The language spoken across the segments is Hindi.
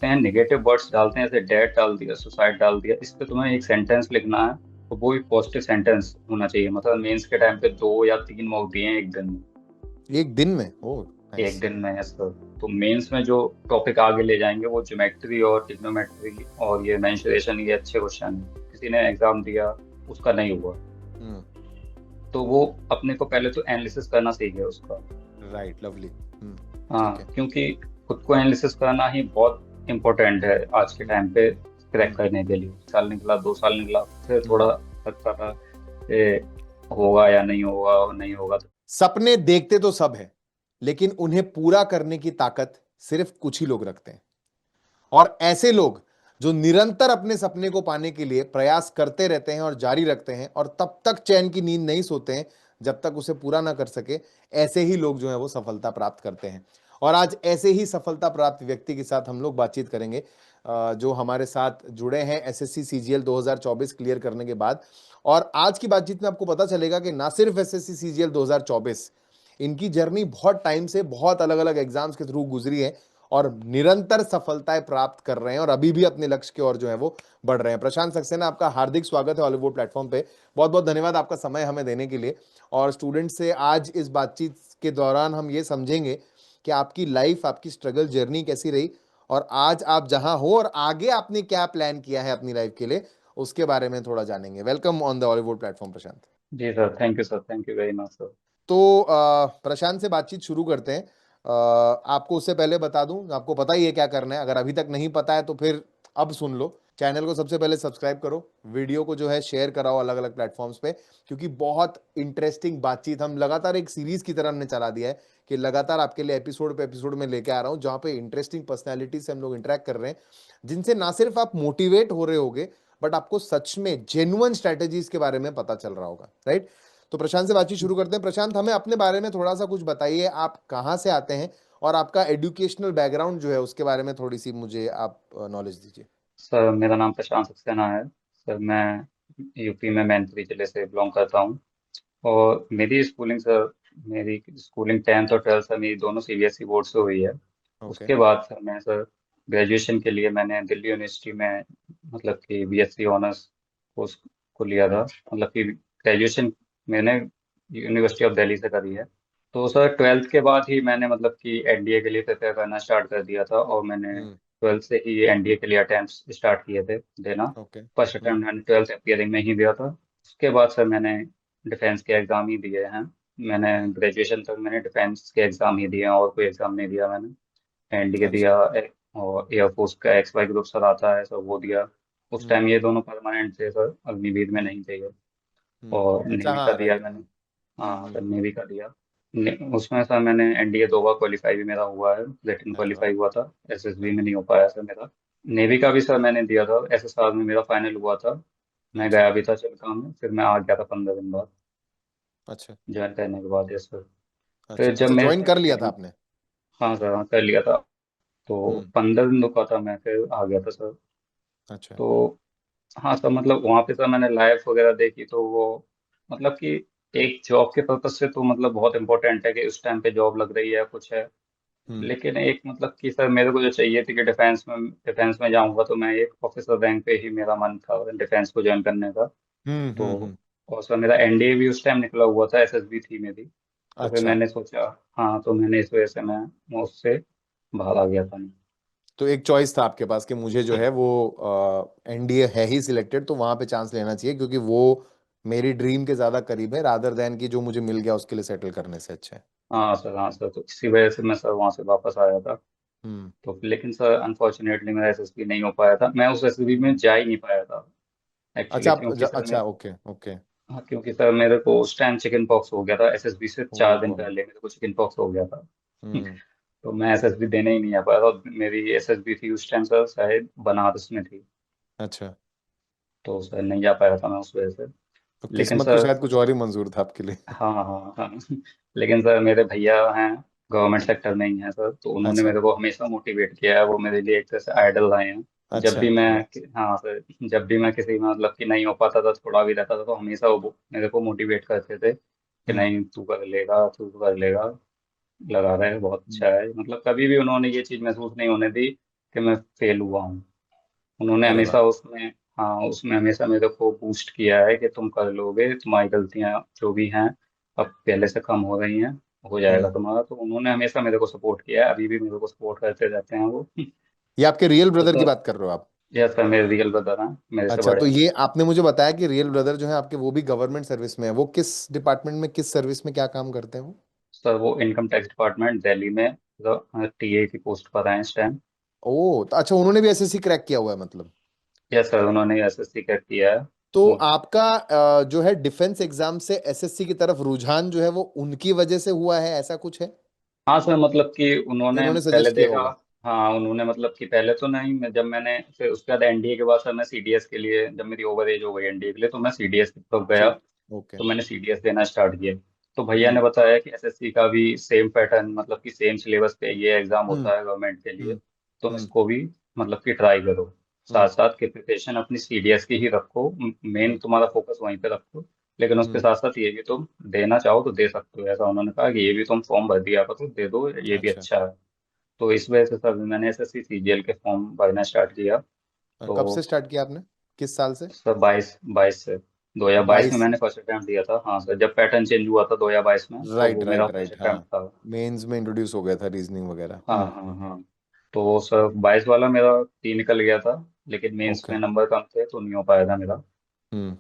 लिखते हैं, नेगेटिव वर्ड्स डालते हैं, जैसे डेट डाल दिया, सुसाइड डाल दिया, इस पे तुम्हें एक सेंटेंस लिखना है, तो वो एक पॉजिटिव सेंटेंस होना चाहिए। मतलब मेंस के टाइम पे 2 या 3 मॉक दिए हैं एक दिन में। एक दिन में? ओ एक नाइस। दिन में है सर। तो मेंस में जो टॉपिक आगे ले जाएंगे वो ज्योमेट्री और ट्रिग्नोमेट्री और ये मेंसुरेशन, ये अच्छे क्वेश्चन है। किसी ने एग्जाम दिया, उसका नहीं हुआ, हम्म। तो वो अपने को पहले तो एनालिसिस करना सीखे उसका। Right, lovely. ठीक हाँ, है। क्योंकि खुद को एनालिसिस करना ही बहुत इम्पोर्टेंट है आज के हम्म। टाइम पे क्रैक हम्म। करने के लिए। साल निकला, 2 साल निकला, फिर थोड़ा हम्म। लगता था कि होगा या नहीं होगा, और नहीं होगा तो। सपने देखते तो सब है, लेकिन उन्हें पूरा करने की ताकत सिर्फ कुछ ही लोग रखते हैं। और ऐसे लोग जो निरंतर अपने सपने को पाने के लिए प्रयास करते रहते हैं और जारी रखते हैं और तब तक चैन की नींद नहीं सोते हैं जब तक उसे पूरा ना कर सके, ऐसे ही लोग जो है वो सफलता प्राप्त करते हैं। और आज ऐसे ही सफलता प्राप्त व्यक्ति के साथ हम लोग बातचीत करेंगे, जो हमारे साथ जुड़े हैं एसएससी सीजीएल 2024 क्लियर करने के बाद। और आज की बातचीत में आपको पता चलेगा कि ना सिर्फ एसएससी सीजीएल 2024, इनकी जर्नी बहुत टाइम से बहुत अलग अलग एग्जाम्स के थ्रू गुजरी है और निरंतर सफलताएं प्राप्त कर रहे हैं और अभी भी अपने लक्ष्य की ओर जो है वो बढ़ रहे हैं। प्रशांत सक्सेना, आपका हार्दिक स्वागत है हॉलीवुड प्लेटफॉर्म पे। बहुत बहुत धन्यवाद आपका समय हमें देने के लिए। और स्टूडेंट से आज इस बातचीत के दौरान हम ये समझेंगे कि आपकी लाइफ, आपकी स्ट्रगल जर्नी कैसी रही और आज आप जहां हो और आगे आपने क्या प्लान किया है अपनी लाइफ के लिए, उसके बारे में थोड़ा जानेंगे। Welcome on the Hollywood platform Prashant. जी sir, thank you sir, thank you very much sir. तो प्रशांत से बातचीत शुरू करते हैं। आपको उससे पहले बता दूं, आपको पता ही है क्या करना है। अगर अभी तक नहीं पता है तो फिर अब सुन लो। चैनल को सबसे पहले सब्सक्राइब करो, वीडियो को जो है शेयर कराओ अलग अलग प्लेटफॉर्म्स पे, क्योंकि बहुत इंटरेस्टिंग बातचीत हम लगातार एक सीरीज की तरह हमने चला दिया है कि लगातार आपके लिए एपिसोड पे एपिसोड में लेके आ रहा हूं, जहां पे इंटरेस्टिंग पर्सनैलिटी से हम लोग इंटरेक्ट कर रहे हैं, जिनसे ना सिर्फ आप मोटिवेट हो रहे होगे, बट आपको सच में जेन्युइन स्ट्रेटेजीज के बारे में पता चल रहा होगा। राइट? तो प्रशांत से बातचीत शुरू करते हैं। प्रशांत, हमें अपने बारे में थोड़ा सा कुछ बताइए। आप कहाँ से आते हैं और आपका एजुकेशनल बैकग्राउंड जो है उसके बारे में थोड़ी सी मुझे आप नॉलेज दीजिए। सर मेरा नाम प्रशांत सक्सेना है। सर मैं यूपी में मैनपुरी जिले से बिलोंग करता हूँ। और मेरी स्कूलिंग सर, मेरी स्कूलिंग 10th और 12th सर मेरी दोनों सीबीएसई बोर्ड से हुई है। ओके। उसके बाद सर मैं सर ग्रेजुएशन के लिए मैंने दिल्ली यूनिवर्सिटी में मतलब कि बीएससी ऑनर्स कोर्स को लिया था। मतलब कि ग्रेजुएशन मैंने यूनिवर्सिटी ऑफ दिल्ली से करी है। तो सर 12th के बाद ही मैंने मतलब कि एनडीए के लिए प्रिपेयर करना स्टार्ट कर दिया था, और मैंने हम्म। 12th से ही एनडीए के लिए अटेम्प्ट स्टार्ट किए थे देना। ओके। फर्स्ट अटेम्प्ट मैंने 12th अपियरिंग में ही दिया था। उसके बाद सर मैंने डिफेंस के एग्ज़ाम ही दिए हैं। मैंने हम्म। ग्रेजुएशन तक मैंने डिफेंस के एग्ज़ाम ही दिए हैं, और कोई एग्ज़ाम नहीं दिया मैंने। एनडीए अच्छा। दिया, और एयरफोर्स का एक्स वाई ग्रुप सर आता है, सर वो दिया। उस हम्म। टाइम ये दोनों परमानेंट थे सर, अग्निवीर में हम्म। नहीं थे ये। हम्म। और अच्छा, नेवी का हाँ, दिया राइट। मैंने। हम्म। हाँ सर, हम्म। नेवी का दिया। उसमें सर मैंने एनडीए 2 बार क्वालिफाई भी मेरा हुआ है, रिटन अरे वाह। क्वालिफाई हुआ था। एसएसबी में हम्म। नहीं हो पाया सर मेरा। नेवी का भी सर मैंने दिया था, एसएसआर में मेरा फाइनल हुआ था। मैं अच्छा। गया भी था चिल्का में, फिर मैं आ गया था 15 दिन बाद अच्छा। ज्वाइन करने के बाद। Yes sir. अच्छा। फिर जब अच्छा, मैं ज्वाइन कर लिया था आपने? हाँ सर, हाँ कर लिया था। तो हम्म। 15 दिन रुका था मैं, फिर आ गया था सर। अच्छा। तो हाँ सर, मतलब वहाँ पे सर मैंने लाइफ वगैरह देखी, तो वो मतलब कि एक जॉब के पर्पज से तो मतलब बहुत इंपॉर्टेंट है कि उस टाइम पे जॉब लग रही है, कुछ है। हम्म। लेकिन एक मतलब कि सर मेरे को जो चाहिए थी कि डिफेंस में जाऊंगा, तो मैं एक ऑफिसर रैंक पे ही मेरा मन था डिफेंस को ज्वाइन करने का। हम्म। तो हम्म। और सर मेरा एनडीए भी उस टाइम निकला हुआ था, एसएसबी थी मेरी। तो फिर अच्छा, मैंने सोचा, हाँ, तो मैंने इस वजह से मैं उससे बाहर आ गया था। तो एक चॉइस था आपके पास कि मुझे जो है वो एनडीए है ही सिलेक्टेड, तो वहां पे चांस लेना चाहिए क्योंकि वो मेरी ड्रीम के ज्यादा करीब है, रादर देन कि जो मुझे मिल गया उसके लिए सेटल करने से अच्छा है। हाँ सर, हाँ सर, तो इसी वजह से मैं सर वहाँ से वापस आया था। हम्म। तो लेकिन सर अनफॉर्चुनेटली मेरा एसएसबी नहीं हो पाया था, मैं उस एसएसबी में जा ही नहीं पाया था अच्छा, एक्चुअली, क्योंकि सर मैं, अच्छा, ओके, ओके। हाँ, क्योंकि सर मेरे को उस टाइम चिकन पॉक्स हो गया था। एसएसबी से 4 दिन ओहो। पहले मेरे को चिकन पॉक्स हो गया था। हम्म। तो मैं एसएसबी देने ही नहीं आ पाया था। मेरी एसएसबी थी उस टाइम सर शायद बनारस में थी। अच्छा, तो सर नहीं जा पाया था मैं उस वजह से। तो लेकिन किस्मत तो सर, शायद कुछ और ही मंजूर था आपके लिए। हाँ हाँ हाँ, लेकिन सर मेरे भैया हैं, गवर्नमेंट सेक्टर में ही हैं सर, तो उन्होंने अच्छा। मेरे को हमेशा मोटिवेट किया है। वो मेरे लिए एक तरह से आइडल रहे हैं। जब अच्छा, भी मैं, अरे वाह। हाँ सर, जब भी मैं किसी में मतलब कि नहीं हो पाता था, थोड़ा भी रहता था, तो हमेशा वो मेरे को मोटिवेट करते थे कि हम्म। नहीं, तू कर लेगा, तू कर लेगा, लगा रहा है, बहुत हम्म। अच्छा है। मतलब कभी भी उन्होंने ये चीज़ महसूस नहीं होने दी कि मैं फेल हुआ हूँ। उन्होंने अरे वाह। हमेशा उसमें, हाँ उसमें हमेशा मेरे को बूस्ट किया है कि तुम कर लोगे, तुम्हारी गलतियां जो भी हैं अब पहले से कम हो रही हैं, हो जाएगा हम्म। तुम्हारा। तो उन्होंने हमेशा मेरे को सपोर्ट किया है, अभी भी मेरे को सपोर्ट करते रहते हैं वो। ये आपके रियल तो ब्रदर की सर, बात कर रहे हो आप? यस सर, मेरे रियल ब्रदर हैं, मेरे से अच्छा, बड़े तो हैं। ये आपने मुझे बताया कि रियल ब्रदर जो है आपके, वो भी गवर्नमेंट सर्विस में है। वो किस डिपार्टमेंट में, किस सर्विस में क्या काम करते हैं वो? सर वो इनकम टैक्स डिपार्टमेंट दिल्ली में टीए की पोस्ट पर हैं इस टाइम। ओ, तो अच्छा, उन्होंने भी एसएससी क्रैक किया हुआ है मतलब? यस सर, उन्होंने एसएससी क्रैक किया है। तो वो- आपका जो है डिफेंस एग्जाम से एसएससी की तरफ रुझान जो है वो उनकी वजह से हुआ है, ऐसा कुछ है? हाँ सर, मतलब कि उन्होंने इन्होंने पहले सजेस्ट किया देखा। होगा। हाँ उन्होंने मतलब कि पहले तो नहीं, जब मैंने फिर उसके बाद एनडीए के बाद सर मैं सीडीएस के लिए, जब मेरी ओवर एज हो गई एनडीए के लिए, तो मैं सीडीएस की तरफ गया। ठीक। ओके। तो मैंने सीडीएस देना स्टार्ट किया। तो भैया हम्म। ने बताया कि एसएससी का भी सेम पैटर्न, मतलब कि सेम सिलेबस पे ये एग्जाम हम्म। होता है गवर्नमेंट के लिए, हम्म। तुम हम्म। इसको भी मतलब कि ट्राई करो। साथ हम्म। साथ की प्रिपरेशन अपनी सीडीएस की ही रखो, मेन हम्म। तुम्हारा फोकस वहीं पे रखो। लेकिन उसके हम्म। साथ साथ ये भी तुम देना चाहो तो दे सकते हो, ऐसा उन्होंने कहा कि ये भी तुम फॉर्म भर दिया करो, दे दो, ये भी अच्छा। अच्छा है। तो इस वजह से सर मैंने एसएससी सीजीएल के फॉर्म भरना स्टार्ट किया। कब से तो स्टार्ट किया आपने? किस साल से? सर 22 से 2022 में 22। मैंने फर्स्ट अटेम्प्ट दिया था। हाँ सर, जब पैटर्न चेंज हुआ था 2022 में, तो राइट वो मेरा राइट फर्स्ट राइट, हाँ। अटेम्प्ट था। मेंस में इंट्रोड्यूस हो गया था रीजनिंग वगैरह। हाँ हाँ हाँ। तो सर 22 वाला मेरा 3 निकल गया था, लेकिन मेंस ओके। में नंबर कम थे तो नहीं हो पाया था मेरा। हम्म।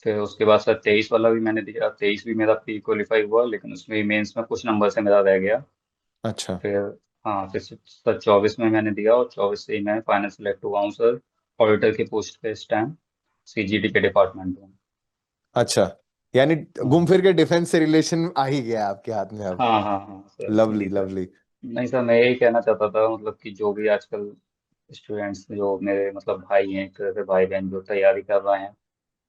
फिर उसके बाद सर 23 वाला भी मैंने दिया, 23 भी मेरा प्री क्वालिफाई हुआ, लेकिन उसमें भी मेंस में कुछ नंबर से मेरा रह गया। अच्छा। फिर हाँ, फिर सर 24 में मैंने दिया, और 24 से ही मैं फाइनल सेलेक्ट हुआ हूँ सर, ऑडिटर की पोस्ट पे इस टाइम, सीजीडी के डिपार्टमेंट में। अच्छा, यानी घूम हाँ फिर के डिफेंस से रिलेशन आ ही गया आपके हाथ में अब। हाँ हाँ हाँ सर, लवली वही सर। लवली। नहीं सर, मैं यही कहना चाहता था, मतलब कि जो भी आजकल स्टूडेंट्स जो मेरे मतलब भाई हैं, एक तरह से भाई बहन जो तैयारी कर रहे हैं,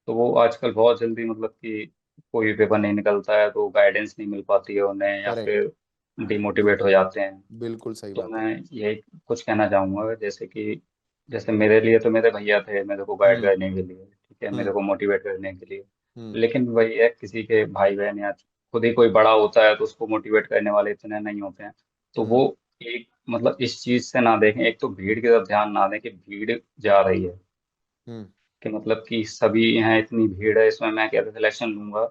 तो वो आजकल बहुत जल्दी मतलब कि कोई भी पेपर नहीं निकलता है तो गाइडेंस नहीं मिल पाती है उन्हें, या करेक्ट। फिर डिमोटिवेट हो जाते हैं। बिल्कुल सही तो बात है। मैं यही कुछ कहना चाहूँगा, जैसे कि जैसे मेरे लिए तो मेरे भैया थे मेरे को गाइड हम्म। करने के लिए, ठीक है, मेरे हम्म। को मोटिवेट करने के लिए। हम्म। लेकिन वही है, किसी के भाई बहन या खुद ही कोई बड़ा होता है तो उसको मोटिवेट करने वाले इतने नहीं होते हैं। तो वो हम्म। एक मतलब इस चीज़ से ना देखें, एक तो भीड़ की तरफ ध्यान ना दें कि भीड़ जा रही है, हम्म। कि मतलब कि सभी यहाँ इतनी भीड़ है, इसमें मैं कैसे सिलेक्शन लूंगा।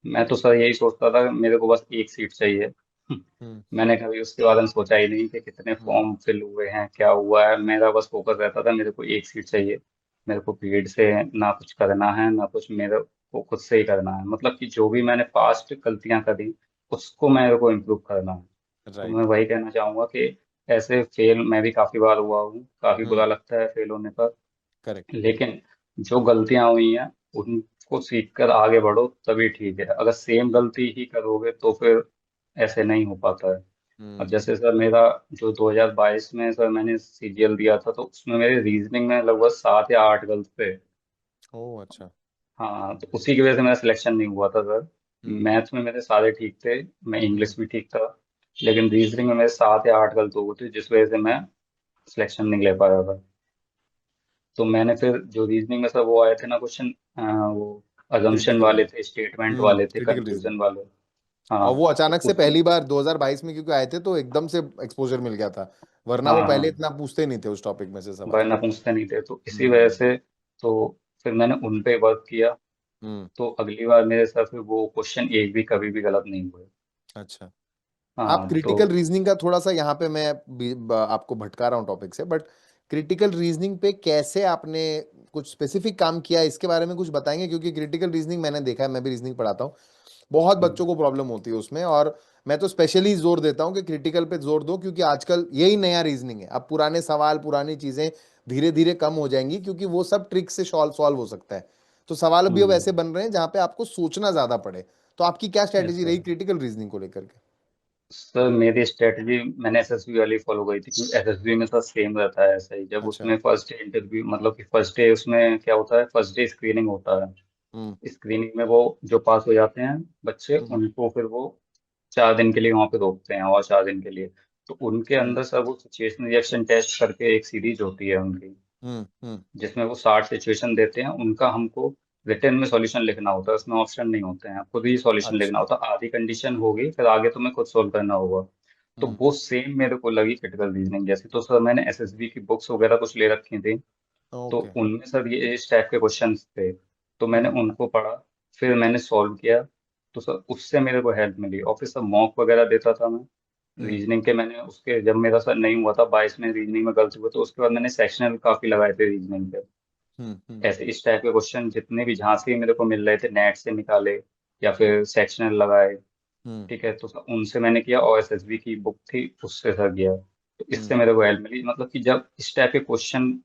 मैं तो सर यही सोचता था मेरे को बस एक सीट चाहिए। हम्म। मैंने कभी उसके बारे में सोचा ही नहीं कि कितने हम्म। फॉर्म फिल हुए हैं, क्या हुआ है। मेरा बस फोकस रहता था मेरे को एक सीट चाहिए। मेरे को भीड़ से ना कुछ करना है, ना कुछ मेरे को खुद से ही करना है, मतलब कि जो भी मैंने पास्ट गलतियां करी उसको मेरे को इम्प्रूव करना है। तो मैं राइट। वही कहना चाहूंगा कि ऐसे फेल मैं भी काफी बार हुआ हूँ, काफी हम्म। बुरा लगता है फेल होने पर। करेक्ट। लेकिन जो गलतियां हुई हैं उनको सीख कर आगे बढ़ो, तभी ठीक है। अगर सेम हम्म। गलती ही करोगे तो फिर ऐसे नहीं हो पाता है। अब हम्म। जैसे सर मेरा जो 2022 में सर मैंने सीजीएल दिया था, तो उसमें मेरे रीजनिंग में लगभग 7 या 8 गलत थे। ओह अच्छा। हाँ, तो उसी की वजह से मेरा सिलेक्शन नहीं हुआ था सर। हम्म। मैथ्स में मेरे सारे ठीक थे, मैं हम्म। इंग्लिश भी ठीक था, लेकिन रीजनिंग में मेरे 7 या 8 गलत हो गए थे, जिस वजह से मैं सिलेक्शन नहीं ले पाया था। तो मैंने फिर जो रीजनिंग में सर वो आए थे ना क्वेश्चन, वो अजम्पशन क्रिटिकल वाले रीजनिंग। थे, स्टेटमेंट वाले थे, क्रिटिकल रीजनिंग। कंक्लूजन वाले। हाँ और वो तो अचानक से उसमें, पहली बार 2022 में क्योंकि आए थे तो एकदम से एक्सपोजर मिल गया था, वरना हाँ वो पहले हाँ, इतना पूछते नहीं थे उस टॉपिक में से सवाल। वरना पूछते नहीं थे, तो इसी वजह हम्म। से तो फिर मैंने उन पे वर्क किया। हम्म। तो अगली बार मेरे साथ फिर वो क्वेश्चन एक भी कभी भी गलत नहीं हुए। अच्छा। आप हाँ तो क्रिटिकल रीजनिंग का थोड़ा सा यहाँ पे मैं आपको भटका रहा हूँ टॉपिक से, बट क्रिटिकल रीजनिंग पे कैसे आपने कुछ स्पेसिफिक काम किया है, इसके बारे में कुछ बताएंगे? क्योंकि क्रिटिकल रीजनिंग मैंने देखा है, मैं भी रीजनिंग पढ़ाता हूँ, बहुत हम्म, बच्चों को प्रॉब्लम होती है उसमें। और मैं तो स्पेशली जोर देता हूँ कि क्रिटिकल पे जोर दो, क्योंकि आजकल यही नया रीजनिंग है। अब पुराने सवाल, पुरानी चीजें धीरे धीरे कम हो जाएंगी, क्योंकि वो सब ट्रिक से सॉल्व सॉल्व हो सकता है। तो सवाल भी अब हम्म, ऐसे बन रहे हैं जहां पे आपको सोचना ज्यादा पड़े। तो आपकी क्या यस स्ट्रेटेजी सर। रही क्रिटिकल रीजनिंग को लेकर के? सर मेरी स्ट्रेटजी मैंने एसएसबी वाली फॉलो करी थी, क्योंकि एसएसबी में सर सेम रहता है ऐसा ही। जब अच्छा। उसमें फर्स्ट डे इंटरव्यू, मतलब कि फर्स्ट डे उसमें क्या होता है, फर्स्ट डे स्क्रीनिंग होता है। हम्म। स्क्रीनिंग में वो जो पास हो जाते हैं बच्चे, हम्म। उनको फिर वो 4 दिन के लिए वहाँ पे रोकते हैं, और 4 दिन के लिए। तो उनके हम्म। अंदर सर वो सिचुएशन रिएक्शन टेस्ट करके एक सीरीज होती है उनकी, हम्म। हम्म। जिसमें वो 60 सिचुएशन देते हैं, उनका हमको रिटर्न में सॉल्यूशन लिखना होता है, उसमें ऑप्शन नहीं होते हैं, खुद ही सॉल्यूशन लिखना अच्छा। होता है। आधी कंडीशन होगी, फिर आगे तुम्हें खुद सोल्व करना होगा। तो हम्म। वो सेम मेरे को लगी क्रिटिकल रीजनिंग जैसी। तो सर मैंने एसएसबी की बुक्स वगैरह कुछ ले रखी थी, तो ओके। उनमें सर ये इस टाइप के क्वेश्चंस थे, तो मैंने हम्म। उनको पढ़ा, फिर मैंने सॉल्व किया, तो सर उससे मेरे को हेल्प मिली। और फिर सर मॉक वगैरह देता था मैं हम्म। रीजनिंग के। मैंने उसके जब मेरा सर नहीं हुआ था 22 में रीजनिंग में गलती हुआ, तो उसके बाद मैंने सेक्शनल काफी लगाए थे रीजनिंग पे। हम्म। ऐसे इस टाइप के क्वेश्चन जितने भी जहाँ से मेरे को मिल रहे थे नेट से निकाले या फिर सेक्शनल लगाए, हम्म। ठीक है, तो सर उनसे मैंने किया। और एसएसबी की बुक थी उससे सर किया, तो इससे हम्म। मेरे को हेल्प मिली। मतलब कि जब इस टाइप के क्वेश्चन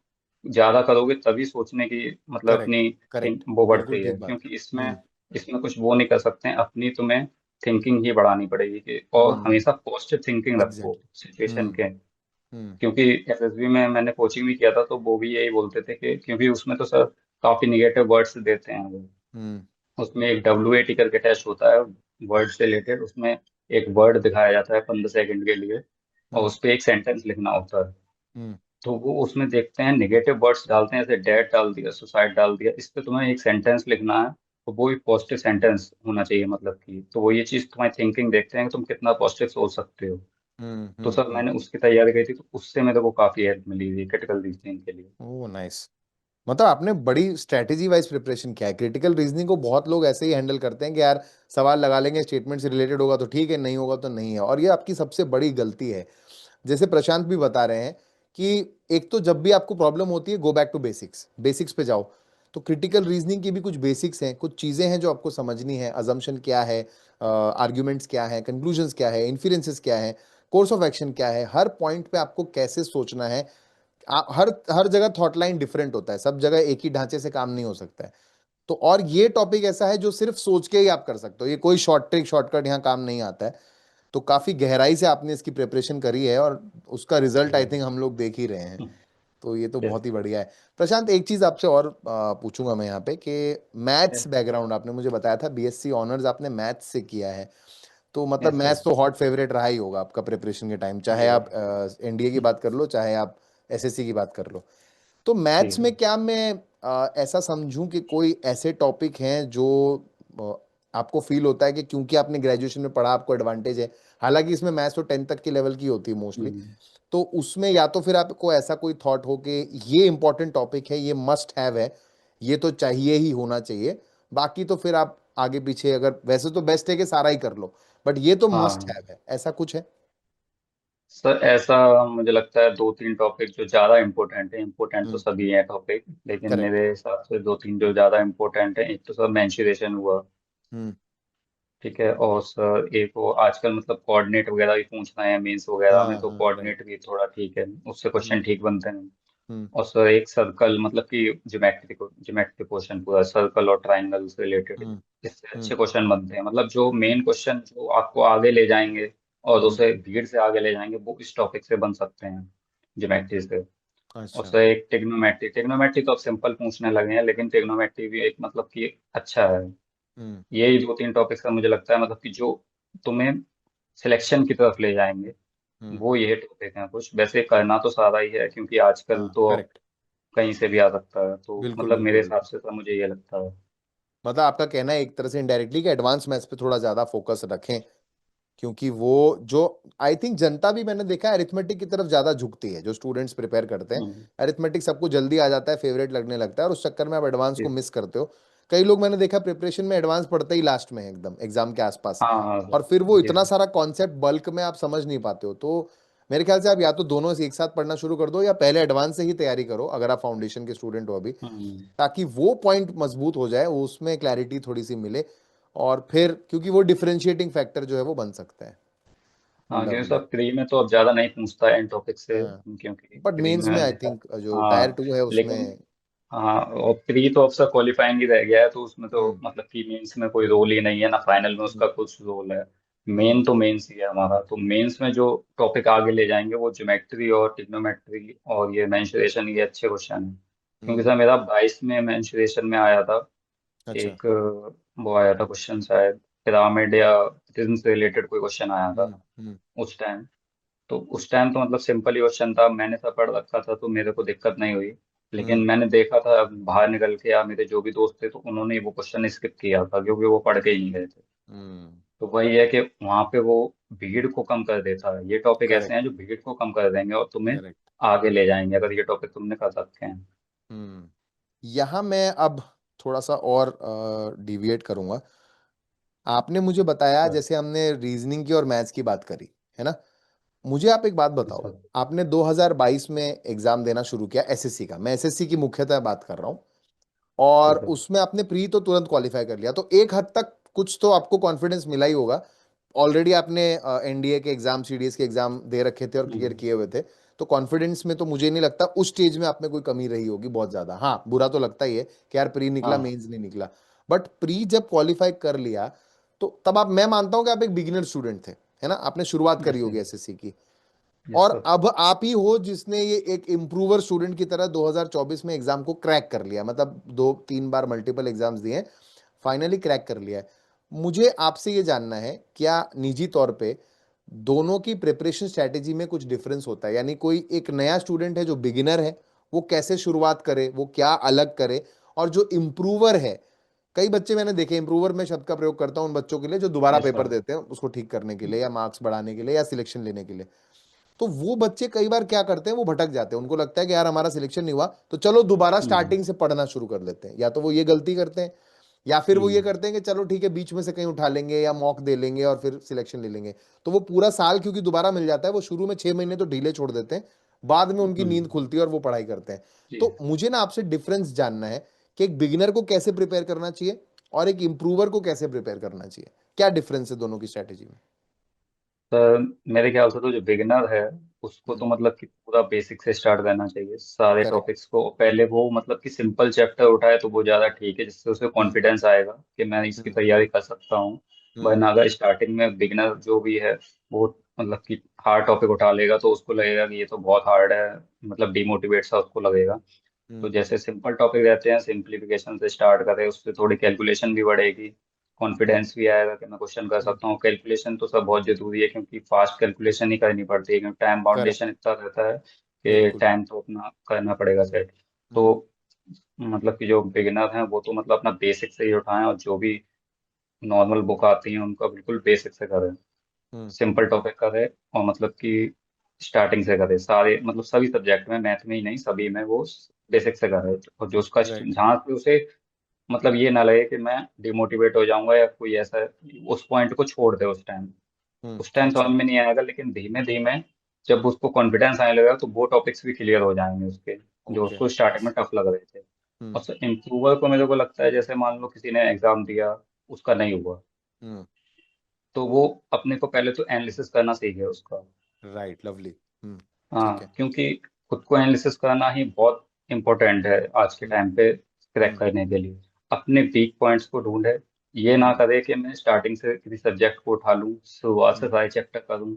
ज्यादा करोगे तभी सोचने की मतलब करेक्ट। अपनी करेक्ट। वो बढ़ती बिल्कुल है, ठीक बात। क्योंकि इसमें हम्म। इसमें कुछ वो नहीं कर सकते हैं, अपनी तुम्हें थिंकिंग ही बढ़ानी पड़ेगी कि, और हम्म। हमेशा पॉजिटिव थिंकिंग रखो एग्जैक्टली। सिचुएशन हम्म। के। हम्म। क्योंकि एसएसबी में मैंने कोचिंग भी किया था, तो वो भी यही बोलते थे कि क्योंकि उसमें तो सर काफी निगेटिव वर्ड्स देते हैं वो। हम्म। उसमें एक WAT करके टेस्ट होता है वर्ड से रिलेटेड, उसमें एक वर्ड दिखाया जाता है 15 सेकंड के लिए, और हम्म। उस पे एक सेंटेंस लिखना होता है। हम्म। तो वो उसमें देखते हैं नेगेटिव वर्ड्स डालते हैं, जैसे डेड डाल दिया, सुसाइड डाल दिया, इस पे तुम्हें एक सेंटेंस लिखना है, तो वो एक पॉजिटिव सेंटेंस होना चाहिए। मतलब कि तो वो ये चीज तुम्हारी थिंकिंग देखते हैं कि तुम कितना पॉजिटिव सोच सकते हो। हम्म। तो सर हम्म। मैंने उसकी तैयारी की थी, तो उससे मेरे को काफी हेल्प मिली थी क्रिटिकल रीजनिंग के लिए। Oh nice. मतलब आपने बड़ी स्ट्रैटेजी वाइज प्रिपरेशन किया है। क्रिटिकल रीजनिंग को बहुत लोग ऐसे ही हैंडल करते हैं कि यार सवाल लगा लेंगे, स्टेटमेंट से रिलेटेड होगा तो ठीक है, नहीं होगा तो नहीं है, और ये आपकी सबसे बड़ी गलती है। जैसे प्रशांत भी बता रहे हैं कि एक तो जब भी आपको प्रॉब्लम होती है, go back to basics, basics पे जाओ। तो क्रिटिकल रीजनिंग की भी कुछ बेसिक्स हैं, कुछ चीजें हैं जो आपको समझनी है। अजम्पशन क्या है, आर्ग्यूमेंट्स क्या है, कंक्लूजन्स क्या है, इन्फेरेंसेस क्या है, कोर्स ऑफ एक्शन क्या है, हर पॉइंट पे आपको कैसे सोचना है। हर हर जगह थॉट लाइन डिफरेंट होता है, सब जगह एक ही ढांचे से काम नहीं हो सकता है। तो और ये टॉपिक ऐसा है जो सिर्फ सोच के ही आप कर सकते हो, ये कोई शॉर्ट ट्रिक शॉर्टकट यहाँ काम नहीं आता है। तो काफी गहराई से आपने इसकी प्रिपरेशन करी है, और उसका रिजल्ट आई थिंक हम लोग देख ही रहे हैं। तो ये तो यस। बहुत ही बढ़िया है। प्रशांत, एक चीज आपसे और पूछूंगा मैं यहाँ पे कि मैथ्स यस। बैकग्राउंड आपने मुझे बताया था, बीएससी ऑनर्स आपने मैथ्स से किया है। तो मतलब यस मैथ्स सर। तो हॉट फेवरेट रहा ही होगा आपका प्रिपरेशन के टाइम, चाहे ये आप एनडीए की बात कर लो, चाहे आप एसएससी की बात कर लो। तो जी मैथ्स सर। में क्या मैं ऐसा समझूं कि कोई ऐसे टॉपिक हैं जो अ, आपको फील होता है कि क्योंकि आपने ग्रेजुएशन में पढ़ा आपको एडवांटेज है। हालांकि इसमें मैथ्स तो 10 तक के लेवल की होती है मोस्टली। हम्म। तो उसमें या तो फिर आपको ऐसा कोई थॉट हो कि ये इंपॉर्टेंट टॉपिक है, ये मस्ट हैव है, ये तो चाहिए ही होना चाहिए। बाकी तो फिर आप आगे पीछे, अगर वैसे तो बेस्ट है कि सारा ही कर लो, बट ये तो मस्ट हाँ हैव है, ऐसा कुछ है? सर, ऐसा मुझे लगता है 2-3 टॉपिक जो ज़्यादा इम्पोर्टेंट है, इम्पोर्टेंट तो हम्म। सभी हैं टॉपिक, लेकिन करेक्ट। मेरे हिसाब से 2-3 जो ज़्यादा इम्पोर्टेंट है, एक तो सर मेंस्ट्रुएशन हुआ, हम्म। ठीक है, और सर एक वो आजकल मतलब कोऑर्डिनेट वगैरह भी पूछना है मेंस वगैरह में, हाँ तो हाँ राइट। कोऑर्डिनेट भी थोड़ा ठीक है, उससे हम्म। क्वेश्चन ठीक बनते हैं। हम्म। और सर एक सर्कल, मतलब कि ज्योमेट्री क्वेश्चन पूरा सर्कल और ट्राइंगल से रिलेटेड, हम्म। इससे हम्म। अच्छे क्वेश्चन बनते हैं। मतलब जो मेन क्वेश्चन जो आपको आगे ले जाएंगे और हम्म। उसे भीड़ से आगे ले जाएंगे, वो इस टॉपिक से बन सकते हैं, ज्योमेट्री से। और अच्छा। सर एक टिग्नोमेट्री, टिग्नोमेट्री तो अब सिंपल पूछने लगे हैं, लेकिन टिग्नोमेट्री भी एक मतलब कि अच्छा है। हम्म। यही 2-3 टॉपिक्स का मुझे लगता है, मतलब कि जो तुम्हें सिलेक्शन की तरफ ले जाएंगे, हम्म। वो ये टॉपिक हैं। कुछ वैसे करना तो सारा ही है, क्योंकि आजकल हाँ तो करेक्ट। कहीं से भी आ सकता है, तो बिल्कुल मतलब बिल्कुल मेरे हिसाब बिल्कुल। से तो मुझे ये लगता है। मतलब आपका कहना है एक तरह से इनडायरेक्टली कि एडवांस मैथ्स पे थोड़ा ज्यादा फोकस रखें, क्योंकि वो जो आई थिंक जनता भी मैंने देखा है अरिथमेटिक की तरफ ज्यादा झुकती है, जो स्टूडेंट्स प्रिपेयर करते हैं। हम्म। अरिथमेटिक सबको जल्दी आ जाता है, फेवरेट लगने लगता है, और उस चक्कर में आप एडवांस को जी। मिस करते हो। कई लोग मैंने देखा प्रिपरेशन में एडवांस पढ़ते ही लास्ट में है, एकदम एग्जाम के आसपास। हाँ हाँ और सर। फिर वो जी इतना सर। सारा कॉन्सेप्ट बल्क में आप समझ नहीं पाते हो। तो मेरे ख्याल से आप या तो दोनों से एक साथ पढ़ना शुरू कर दो, या पहले एडवांस से ही तैयारी करो अगर आप फाउंडेशन के स्टूडेंट हो अभी, हम्म। ताकि वो पॉइंट मजबूत हो जाए, उसमें क्लैरिटी थोड़ी सी मिले। और फिर क्योंकि वो डिफरेंशिएटिंग फैक्टर जो है वो बन सकता है। हाँ, वंडा क्योंकि वंडा। सर प्री में तो अब ज़्यादा नहीं पूछता है इन टॉपिक से, हाँ क्योंकि बट प्री मेंस में में मैंने आई देखा। थिंक जो टायर हाँ, टू है लेकिन उसमें। हाँ, और प्री तो अब सर क्वालिफाइंग ही रह गया है, तो उसमें तो हम्म। मतलब कि मेंस में कोई रोल ही नहीं है ना, फाइनल में हम्म। उसका कुछ रोल है। हम्म। मेन तो मेंस ही है हमारा, तो मेंस में जो टॉपिक आगे ले जाएंगे वो ज्योमेट्री और ट्रिग्नोमेट्री और ये मेंसुरेशन, ये अच्छे क्वेश्चन है। क्योंकि हम्म। सर मेरा 22 में मेंसुरेशन में आया था अच्छा। एक, वो आया था क्वेश्चन शायद पिरामिड या प्रिज्म से रिलेटेड कोई क्वेश्चन आया था हम्म। हम्म। उस टाइम। तो उस टाइम तो मतलब सिंपल ही क्वेश्चन था, मैंने सब पढ़ रखा था, तो मेरे को दिक्कत नहीं हुई। लेकिन हम्म। मैंने देखा था बाहर निकल के, या मेरे जो भी दोस्त थे, तो उन्होंने वो क्वेश्चन स्किप किया था, क्योंकि वो पढ़ के ही नहीं गए थे। हम्म। तो वही है कि वहाँ पे वो भीड़ को कम कर देता है। ये टॉपिक ऐसे करेक्ट। हैं जो भीड़ को कम कर देंगे और तुम्हें करेक्ट। आगे ले जाएंगे, अगर ये टॉपिक तुमने कर रखे हैं। हम्म। यहाँ मैं अब थोड़ा सा और डिविएट करूंगा। आपने मुझे बताया, अच्छा। जैसे हमने रीजनिंग की और मैथ्स की बात करी, है ना। मुझे आप एक बात जी बताओ। सर। आपने 2022 में एग्जाम देना शुरू किया एसएससी का, मैं एसएससी की मुख्यतः बात कर रहा हूँ, और ठीक है। उसमें आपने प्री तो तुरंत क्वालिफाई कर लिया, तो एक हद तक कुछ तो आपको कॉन्फिडेंस मिला ही होगा। ऑलरेडी आपने एनडीए के एग्जाम, सीडीएस के एग्जाम दे रखे थे और क्लियर हम्म। किए हुए थे। तो कॉन्फिडेंस में तो मुझे नहीं लगता उस स्टेज में आप में कोई कमी रही होगी बहुत ज्यादा। हाँ, बुरा तो लगता ही है कि यार प्री निकला, हाँ। मेंस नहीं निकला। बट प्री जब क्वालिफाई कर लिया, तो तब आप, मैं मानता हूं कि आप एक बिगिनर स्टूडेंट थे, है ना, आपने शुरुआत करी यस होगी सर। एसएससी की। यस और सर। अब आप ही हो जिसने ये एक इम्प्रूवर स्टूडेंट की तरह 2024 में एग्जाम को क्रैक कर लिया, मतलब 2-3 बार मल्टीपल एग्जाम्स दिए, फाइनली क्रैक कर लिया है। मुझे आपसे ये जानना है, क्या निजी तौर पे दोनों की प्रिपरेशन स्ट्रेटेजी में कुछ डिफरेंस होता है? यानी कोई एक नया स्टूडेंट है जो बिगिनर है, वो कैसे शुरुआत करे, वो क्या अलग करे, और जो इम्प्रूवर है, कई बच्चे मैंने देखे, इंप्रूवर में शब्द का प्रयोग करता हूं उन बच्चों के लिए जो दोबारा यस पेपर सर। देते हैं उसको ठीक करने के लिए, या मार्क्स बढ़ाने के लिए, या सिलेक्शन लेने के लिए। तो वो बच्चे कई बार क्या करते हैं, वो भटक जाते हैं, उनको लगता है कि यार हमारा सिलेक्शन नहीं हुआ तो चलो दोबारा हम्म। स्टार्टिंग से पढ़ना शुरू कर लेते हैं। या तो वो ये गलती करते हैं, या फिर वो ये हम्म। करते हैं कि चलो ठीक है बीच में से कहीं उठा लेंगे या मॉक दे लेंगे और फिर सिलेक्शन ले लेंगे। तो वो पूरा साल क्योंकि दोबारा मिल जाता है, वो शुरू में 6 महीने तो ढीले छोड़ देते हैं, बाद में उनकी नींद हम्म। खुलती है और वो पढ़ाई करते हैं। जी। तो मुझे ना आपसे डिफरेंस जानना है कि एक बिगिनर को कैसे प्रिपेयर करना चाहिए और एक इंप्रूवर को कैसे प्रिपेयर करना चाहिए। क्या डिफरेंस है दोनों की स्ट्रेटेजी में? सर मेरे ख्याल से तो जो बिगिनर है उसको तो मतलब कि पूरा बेसिक से स्टार्ट करना चाहिए सारे करेक्ट। टॉपिक्स को। पहले वो मतलब कि सिंपल चैप्टर उठाए तो वो ज़्यादा ठीक है, जिससे उसे हम्म। कॉन्फिडेंस आएगा कि मैं इसकी हम्म। तैयारी कर सकता हूँ। हम्म। वरना अगर स्टार्टिंग में बिगिनर जो भी है वो मतलब कि हार्ड टॉपिक उठा लेगा तो उसको लगेगा कि ये तो बहुत हार्ड है, मतलब डिमोटिवेट सा उसको लगेगा। तो हम्म। जैसे सिंपल टॉपिक रहते हैं सिंप्लीफिकेशन से स्टार्ट करें, उससे थोड़ी कैलकुलेशन भी बढ़ेगी, हम्म। कॉन्फिडेंस भी आएगा कि मैं क्वेश्चन कर हम्म। सकता हूँ। कैलकुलेशन तो सब बहुत जरूरी है क्योंकि फास्ट कैलकुलेशन ही करनी पड़ती है, क्योंकि टाइम करेक्ट। बाउंडेशन इतना रहता है कि बिल्कुल। टाइम तो अपना करना पड़ेगा सेट। तो हम्म। मतलब कि जो बिगिनर हैं वो तो मतलब अपना बेसिक से ही उठाएं, और जो भी नॉर्मल बुक आती हैं उनका बिल्कुल बेसिक से करें, हम्म। सिंपल टॉपिक करे, और मतलब कि स्टार्टिंग से करे सारे, मतलब सभी सब्जेक्ट में, मैथ में ही नहीं सभी में वो बेसिक से करे। और जो उसका राइट। जहाँ पे उसे मतलब ये ना लगे कि मैं डिमोटिवेट हो जाऊंगा या कोई ऐसा, उस पॉइंट को छोड़ दे उस टाइम। उस टाइम समझ अच्छा। में नहीं आएगा, लेकिन धीमे धीमे जब उसको कॉन्फिडेंस आने लगेगा तो वो टॉपिक्स भी क्लियर हो जाएंगे उसके, जो ओके। उसको स्टार्टिंग में टफ लग रहे थे। हम्म। और सर इम्प्रूवर को मेरे को लगता है जैसे मान लो किसी ने एग्जाम दिया, उसका नहीं हुआ, हम्म। तो वो अपने को पहले तो एनालिसिस करना सीखे उसका। Right, lovely. ठीक हाँ, है। क्योंकि खुद को एनालिसिस करना ही बहुत इम्पोर्टेंट है आज के हम्म। टाइम पे क्रैक हम्म। करने के लिए। अपने वीक पॉइंट्स को ढूंढे, ये ना हम्म। करे कि मैं स्टार्टिंग से किसी सब्जेक्ट को उठा लूँ, शुरुआत से हम्म। सारे चैप्टर करूँ।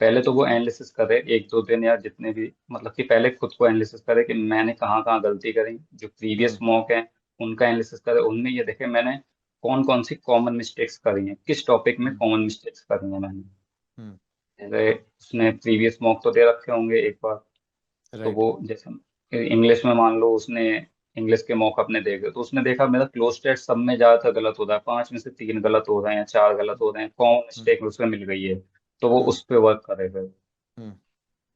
पहले तो वो एनालिसिस करे 1-2 दिन या जितने भी, मतलब कि पहले खुद को एनालिसिस करे कि मैंने कहाँ कहाँ गलती करी, जो प्रीवियस हम्म। मॉक है उनका एनालिसिस करे, उनमें ये देखे मैंने कौन कौन सी कॉमन मिस्टेक्स करी हैं, किस टॉपिक में हम्म। कॉमन मिस्टेक्स करी हैं मैंने। हम्म। जैसे उसने प्रीवियस मॉक तो दे रखे होंगे एक बार, तो राइट। वो जैसे इंग्लिश में मान लो उसने इंग्लिश के मौका अपने देखे, तो उसने देखा मेरा क्लोज टेस्ट सब में ज्यादातर गलत होता है, 5 में से 3 गलत हो रहे हैं, 4 गलत हो रहे हैं, कौन हम्म। मिस्टेक उसमें मिल गई है, तो वो हम्म। उस पर वर्क करेगा। हम्म।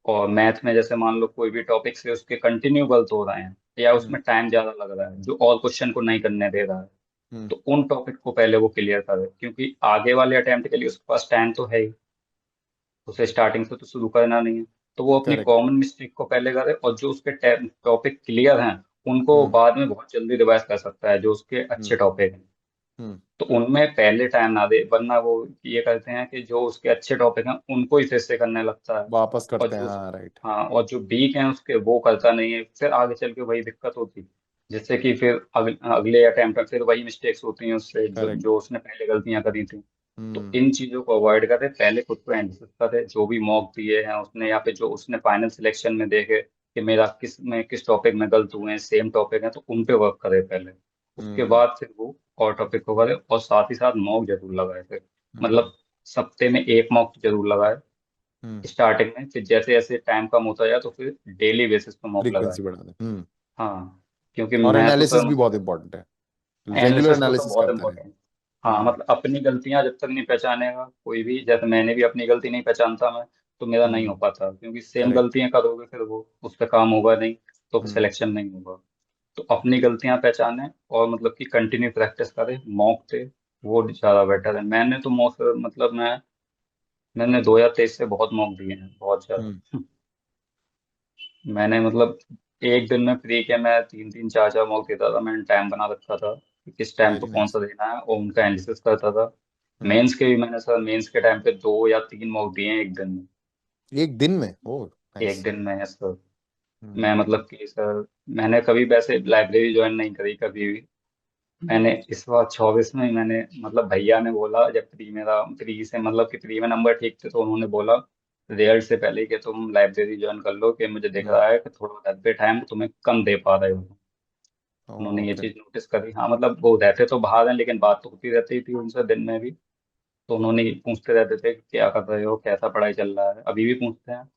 और मैथ में जैसे मान लो कोई भी टॉपिक से उसके कंटिन्यू गलत हो रहे हैं या हम्म। उसमें टाइम ज्यादा लग रहा है जो और क्वेश्चन को नहीं करने दे रहा है, हम्म। तो उन टॉपिक को पहले वो क्लियर करे, क्योंकि आगे वाले अटेम्प्ट के लिए उसके पास टाइम तो है ही, उसे स्टार्टिंग से तो शुरू करना नहीं है। तो वो अपनी करेक्ट। कॉमन मिस्टेक को पहले करे, और जो उसके टॉपिक क्लियर हैं उनको हम्म। बाद में बहुत जल्दी रिवाइज कर सकता है, जो उसके हम्म। अच्छे टॉपिक हैं। हम्म। तो उनमें पहले टाइम ना दे, वरना वो ये करते हैं कि जो उसके अच्छे टॉपिक हैं उनको ही फिर से करने लगता है। वापस और करते हैं, जो, हाँ, राइट। हाँ, और जो वीक हैं उसके वो करता नहीं है, फिर आगे चल के वही दिक्कत होती, जिससे कि फिर अगले अटेम्प्ट में फिर वही मिस्टेक्स होती हैं उससे, करेक्ट। जो उसने पहले गलतियां करी थी। तो हम्म। इन चीजों को अवॉइड करे, पहले खुद को एनालिसिस करे, जो भी मॉक दिए हैं उसने या फिर जो उसने फाइनल सिलेक्शन में देखे कि मेरा किस टॉपिक में गलत हुए हैं, सेम टॉपिक है तो उन पे वर्क करे पहले। उसके हम्म। बाद फिर वो और टॉपिक को करे, और साथ ही साथ मॉक जरूर लगाए फिर, हम्म। मतलब सप्ते में एक मॉक जरूर लगाए हम्म। स्टार्टिंग में, फिर जैसे जैसे टाइम कम होता जाए तो फिर डेली बेसिस पे मॉक लगाए। फ्रीक्वेंसी बढ़ा दें। हाँ, क्योंकि और मैं तो एनालिसिस सर भी बहुत मतलब इंपॉर्टेंट है, रेगुलर एनालिसिस तो सब एनालिसिस बहुत करता रहे। इंपॉर्टेंट। हाँ मतलब अपनी गलतियां जब तक नहीं पहचानेगा कोई भी, जैसे मैंने भी अपनी गलती नहीं पहचानता मैं, तो मेरा नहीं हो हम्म। पाता, क्योंकि सेम करेक्ट। गलतियां करोगे फिर वो उस पर काम होगा नहीं, तो फिर हम्म। सिलेक्शन नहीं होगा। तो अपनी गलतियां पहचाने और मतलब कि कंटिन्यू प्रैक्टिस करें, मॉक दे, वो ज्यादा बेटर है। मैंने तो मॉक मतलब मैंने 2023 से बहुत मॉक दिए हैं, बहुत हम्म। ज्यादा। मैंने मतलब एक दिन में फ्री के मैं 3 3 4 4 मॉक देता था, मैंने टाइम बना रखा था कि किस टाइम को वेरी कौन नाइस। सा देना है, और उनका एनालिसिस करता था। हम्म। मेंस के भी मैंने सर मेंस के टाइम पे 2 या 3 मॉक दिए हैं एक दिन में। एक दिन में? ओ एक नाइस। दिन में है सर। हम्म। मैं मतलब कि सर मैंने कभी वैसे लाइब्रेरी ज्वाइन नहीं करी कभी भी। मैंने इस बार 24 में ही मैंने मतलब भैया ने बोला, जब प्री से मतलब कि प्री में नंबर ठीक थे, तो उन्होंने बोला रिजल्ट से पहले कि तुम लाइब्रेरी ज्वाइन कर लो, कि मुझे दिख हम्म। रहा है कि थोड़ा घर पे टाइम तुम्हें कम दे पा रहे हो। उन्होंने ओ ये चीज ग्रेट। नोटिस करी। हाँ मतलब वो रहते तो बाहर हैं, लेकिन बात तो होती रहती थी उनसे दिन में भी। तो उन्होंने ये पूछते रहते थे कि क्या कर रहे हो, कैसा पढ़ाई चल रहा है, अभी भी पूछते हैं।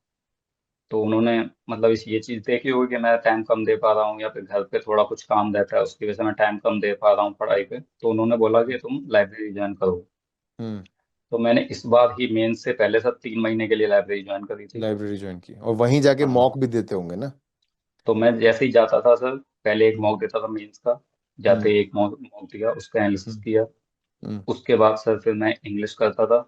तो उन्होंने मतलब इस ये चीज देखी होगी कि मैं टाइम कम दे पा रहा हूँ, या फिर घर पे थोड़ा कुछ काम रहता है उसकी वजह से मैं टाइम कम दे पा रहा हूँ पढ़ाई पे, तो उन्होंने बोला कि तुम लाइब्रेरी ज्वाइन करो। हम्म। तो मैंने इस बार ही मेंस से पहले सब 3 महीने के लिए लाइब्रेरी ज्वाइन करी थी। लाइब्रेरी ज्वाइन की और वहीं जाके हाँ मॉक भी देते होंगे ना? तो मैं जैसे ही जाता था सर, पहले एक हम्म। मॉक देता था मेंस का, हम्म। जाते ही एक मॉक मॉक दिया, उसका एनालिसिस हम्म। किया। हम्म। उसके बाद सर फिर मैं इंग्लिश करता था।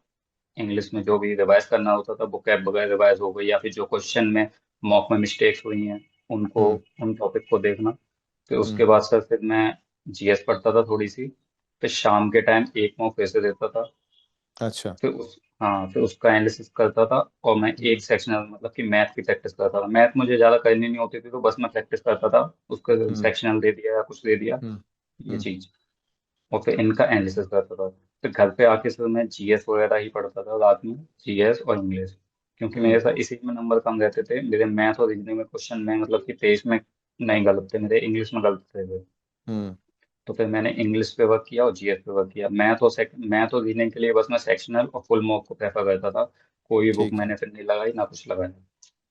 इंग्लिश में जो भी रिवाइज करना होता था, वोकैब वगैरह रिवाइज हो गई, या फिर जो क्वेश्चन में मॉक में मिस्टेक्स हुई हैं उनको, हम्म। उन टॉपिक को देखना। फिर हम्म। उसके बाद सर फिर मैं जीएस पढ़ता था थोड़ी सी। फिर शाम के टाइम एक मॉक फिर से देता था। अच्छा। फिर उसका एनालिसिस करता था। और मैं हम्म। एक सेक्शनल मतलब कि मैथ की प्रैक्टिस करता था। मैथ मुझे ज़्यादा करनी नहीं होती थी, तो बस मैं प्रैक्टिस करता था, उसका हम्म। सेक्शनल दे दिया या कुछ दे दिया, हम्म। ये हम्म। चीज़। और फिर इनका एनालिसिस करता था। फिर घर पे आके सर मैं जीएस वगैरह ही पढ़ता था रात में, जीएस और इंग्लिश। क्योंकि हम्म। मेरे साथ इसी में नंबर कम रहते थे, मेरे मैथ और रीजनिंग में क्वेश्चन में मतलब कि तेईस में नहीं गलत थे मेरे, इंग्लिश में गलत थे। हम्म। तो फिर मैंने इंग्लिश पे वर्क किया और जीएस पे वर्क किया। मैथ और रीजनिंग के लिए बस मैं सेक्शनल और फुल मॉक को प्रेफर करता था। कोई बुक ठीक है। मैंने फिर नहीं लगाई, ना कुछ लगाया।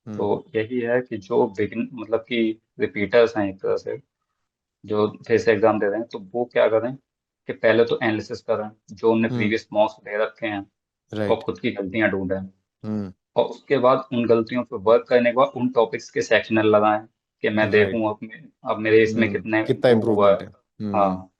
हम्म। तो यही है कि जो बिगिन मतलब कि रिपीटर्स हैं एक तरह से, जो फिर से एग्जाम दे रहे हैं, तो वो क्या करें कि पहले तो एनालिसिस करें जो उनने हम्म। प्रीवियस मॉक्स दे रखे हैं, और राइट। खुद की गलतियां ढूंढें। हम्म। और उसके बाद उन गलतियों पर वर्क करने के बाद उन टॉपिक्स के सेक्शनल लगाएं, कि मैं राइट। देखूं अब मेरे इसमें हम्म। कितने कितना वो हुआ है। इम्प्रूवमेंट है? हम्म। हाँ।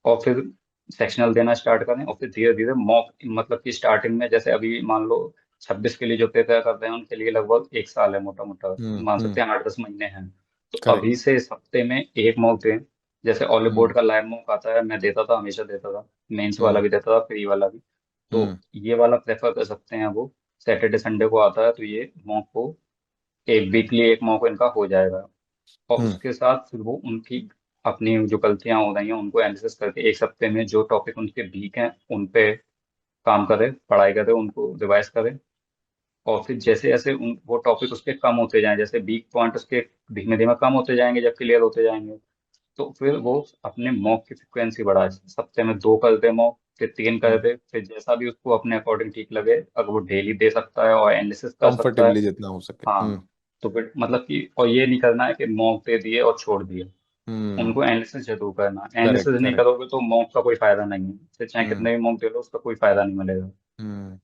और फिर सेक्शनल देना स्टार्ट करें, और फिर धीरे धीरे मॉक मतलब कि स्टार्टिंग में जैसे अभी मान लो 26 के लिए जो प्रिपेयर कर रहे हैं उनके लिए लगभग 1 साल है मोटा मोटा, हम्म। मान हम्म। सकते हैं 8 10 महीने हैं। तो करेक्ट। अभी से इस हफ्ते में एक मॉक दें। जैसे ऑलिव हम्म। बोर्ड का लाइव मॉक आता है, मैं देता था, हमेशा देता था। मेंस वाला हम्म। भी देता था, प्री वाला भी। तो हम्म। ये वाला प्रेफर कर सकते हैं वो। सैटरडे संडे को आता है, तो ये मॉक को एक वीकली एक मॉक इनका हो जाएगा। और हम्म। उसके साथ फिर वो उनकी अपनी जो गलतियां हो रही हैं उनको एनालिसिस करके एक हफ्ते में जो टॉपिक उनके वीक हैं उन पे काम करे, पढ़ाई करे, उनको रिवाइज करे। और फिर जैसे जैसे उन वो टॉपिक उसके कम होते जाएं, जैसे वीक पॉइंट उसके धीमे धीमे कम होते जाएंगे जब क्लियर होते जाएंगे, तो फिर वो अपने मॉक की फ्रिक्वेंसी बढ़ाए। हफ्ते में 2 कर दे मॉक, फिर 3 कर हम्म। दे, फिर जैसा भी उसको अपने अकॉर्डिंग ठीक लगे, अगर वो डेली दे सकता है और एनालिसिस कर सकता है। कंफर्टेबली जितना हो सके। हम्म। हाँ। तो फिर मतलब कि और ये नहीं करना है कि मॉक दे दिए और छोड़ दिए। हम्म। उनको एनालिसिस जरूर करना, करेक्ट। एनालिसिस नहीं करेक्ट। करोगे तो मॉक का कोई फायदा नहीं है, फिर चाहे हम्म। कितने भी मॉक दे लो उसका कोई फायदा नहीं मिलेगा। हम्म।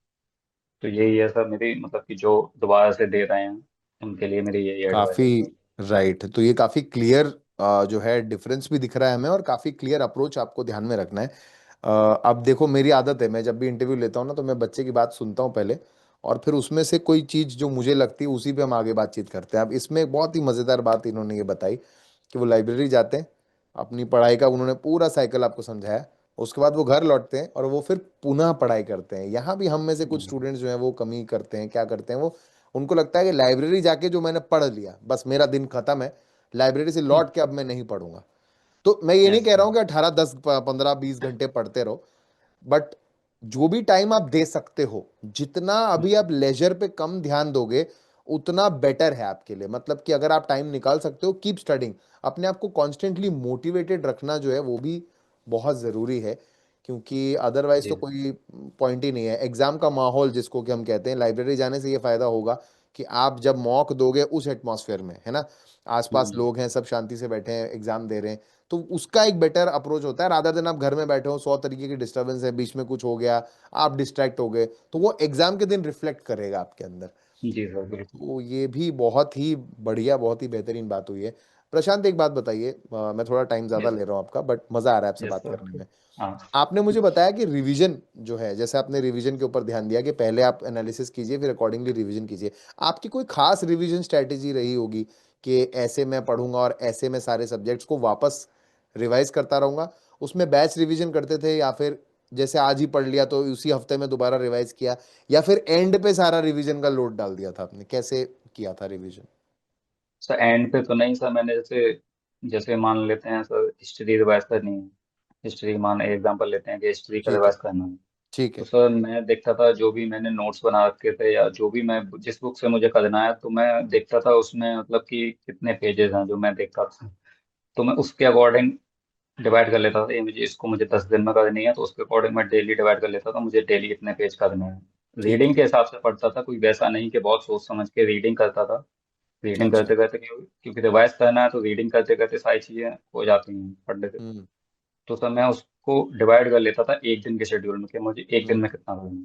तो यही है सर मेरी मतलब कि जो दोबारा से दे रहे हैं उनके लिए मेरी यही एडवाइस काफी है सर। राइट। तो ये काफी क्लियर जो है डिफरेंस भी दिख रहा है हमें, और काफी क्लियर अप्रोच आपको ध्यान में रखना है। अब देखो, मेरी आदत है, मैं जब भी इंटरव्यू लेता हूँ ना, तो मैं बच्चे की बात सुनता हूँ पहले, और फिर उसमें से कोई चीज जो मुझे लगती है उसी पे हम आगे बातचीत करते हैं। अब इसमें एक बहुत ही मजेदार बात इन्होंने ये बताई कि वो लाइब्रेरी जाते हैं, अपनी पढ़ाई का उन्होंने पूरा साइकिल आपको समझाया, उसके बाद वो घर लौटते हैं और वो फिर पुनः पढ़ाई करते हैं। यहाँ भी हम में से कुछ हम्म, स्टूडेंट्स जो हैं वो कमी करते हैं, क्या करते हैं वो, उनको लगता है कि लाइब्रेरी जाके जो मैंने पढ़ लिया बस मेरा दिन खत्म है, लाइब्रेरी से लौट के अब मैं नहीं पढ़ूंगा। तो मैं ये नहीं यस कह रहा सर। हूँ कि 18 10 15 20 घंटे पढ़ते रहो, बट जो भी टाइम आप दे सकते हो, जितना अभी आप लेजर पे कम ध्यान दोगे, उतना बेटर है आपके लिए। मतलब कि अगर आप टाइम निकाल सकते हो, कीप स्टडिंग। अपने आप को कॉन्स्टेंटली मोटिवेटेड रखना जो है वो भी बहुत ज़रूरी है, क्योंकि अदरवाइज तो जी। कोई पॉइंट ही नहीं है। एग्जाम का माहौल जिसको कि हम कहते हैं, लाइब्रेरी जाने से ये फायदा होगा कि आप जब मॉक दोगे उस एटमॉस्फेयर में, है ना, आसपास हम्म, लोग हैं, सब शांति से बैठे हैं, एग्जाम दे रहे हैं, तो उसका एक बेटर अप्रोच होता है, रादर देन आप घर में बैठे हो, 100 तरीके की डिस्टरबेंस है, बीच में कुछ हो गया, आप डिस्ट्रैक्ट हो गए, तो वो एग्जाम के दिन रिफ्लेक्ट करेगा आपके अंदर। जी सर बिल्कुल। तो ये भी बहुत ही बढ़िया, बहुत ही बेहतरीन बात हुई है। प्रशांत, एक बात बताइए, मैं थोड़ा टाइम ज्यादा यस ले रहा हूँ आपका, बट मजा आ रहा है आपसे यस बात सर। करने में। हाँ। आपने मुझे बताया कि रिवीजन जो है, जैसे आपने रिवीजन के ऊपर ध्यान दिया कि पहले आप एनालिसिस कीजिए, फिर अकॉर्डिंगली रिवीजन कीजिए। आपकी कोई खास रिवीजन स्ट्रेटेजी रही होगी कि ऐसे मैं पढ़ूंगा और ऐसे मैं सारे सब्जेक्ट्स को वापस रिवाइज करता रहूंगा? उसमें बैच रिवीजन करते थे, या फिर जैसे आज ही पढ़ लिया तो उसी हफ्ते में दोबारा रिवाइज किया, या फिर एंड पे सारा रिवीजन का लोड डाल दिया था आपने? कैसे किया था रिवीजन? सर एंड पे तो नहीं सर, मैंने जैसे जैसे मान लेते हैं सर हिस्ट्री रिवाइज करनी है, हिस्ट्री मान एग्जांपल लेते हैं कि हिस्ट्री का ठीक है। रिवाइज करना है। ठीक तो है। सर मैं देखता था जो भी मैंने नोट्स बना रखे थे या जो भी मैं जिस बुक से मुझे करना है, तो मैं देखता था उसमें मतलब कि कितने पेजेस हैं जो मैं देखता था, तो मैं उसके अकॉर्डिंग डिवाइड कर लेता था। ये मुझे इसको मुझे 10 दिन में करनी है तो उसके अकॉर्डिंग मैं डेली डिवाइड कर लेता था, मुझे डेली कितने पेज करने हैं। ठीक रीडिंग है। के हिसाब से पढ़ता था, कोई वैसा नहीं कि बहुत सोच समझ के रीडिंग करता था। रीडिंग अच्छा। करते करते क्योंकि रिवाइज करना है तो रीडिंग करते करते सारी चीजें हो जाती हैं पढ़ने से। हम्म। तो सर मैं उसको डिवाइड कर लेता था एक दिन के शेड्यूल में कि मुझे एक दिन हम्म। में कितना करना है।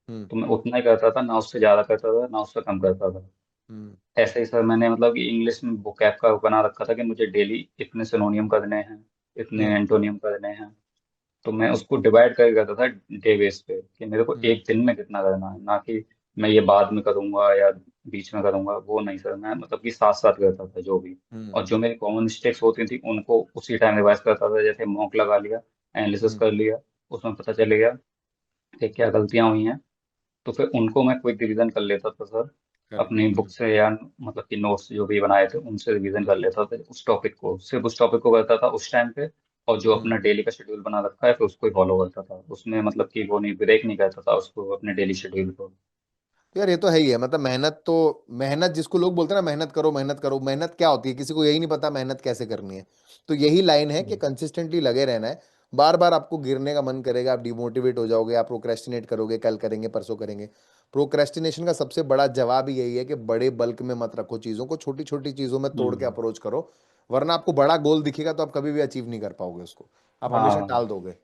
हम्म। तो मैं उतना ही करता था, ना उससे ज्यादा करता था ना उससे कम करता था। हम्म। ऐसे ही सर मैंने मतलब कि इंग्लिश में vocab का बना रखा था कि मुझे डेली इतने सिनोनियम करने हैं, इतने हम्म। एंटोनियम करने हैं। तो मैं उसको डिवाइड करके करता था डे बेस पे कि मेरे को हम्म। एक दिन में कितना करना है, ना कि मैं ये बाद में करूंगा या बीच में करूंगा, वो नहीं सर। मैं मतलब कि साथ साथ करता था जो भी। हम्म। और जो मेरी कॉमन मिस्टेक्स होती थी उनको उसी टाइम रिवाइज करता था, जैसे मॉक लगा लिया, एनालिसिस हम्म। कर लिया, उसमें पता चल गया कि क्या गलतियां हुई हैं, तो फिर उनको मैं क्विक रिवीजन कर लेता था सर, करेक्ट। अपनी बुक से या मतलब कि नोट्स जो भी बनाए थे उनसे रिवीजन कर लेता था उस टॉपिक को, सिर्फ उस टॉपिक को करता था उस टाइम पे। और जो हम्म। अपना डेली का शेड्यूल बना रखा है फिर उसको ही फॉलो करता था, उसमें मतलब कि वो नहीं ब्रेक नहीं करता था उसको अपने डेली शेड्यूल को। यार ये तो है ही है, मतलब मेहनत तो, मेहनत जिसको लोग बोलते हैं ना, मेहनत करो मेहनत करो, मेहनत क्या होती है किसी को यही नहीं पता मेहनत कैसे करनी है। तो यही लाइन है कि हम्म, कंसिस्टेंटली लगे रहना है। बार बार आपको गिरने का मन करेगा, आप डिमोटिवेट हो जाओगे, आप प्रोक्रेस्टिनेट करोगे, कल करेंगे परसों करेंगे। प्रोक्रेस्टिनेशन का सबसे बड़ा जवाब ही यही है कि बड़े बल्क में मत रखो चीजों को, छोटी छोटी चीजों में तोड़ के हम्म, अप्रोच करो। वरना आपको बड़ा गोल दिखेगा तो आप कभी भी अचीव नहीं कर पाओगे उसको, आप हमेशा हाँ। टाल दोगे।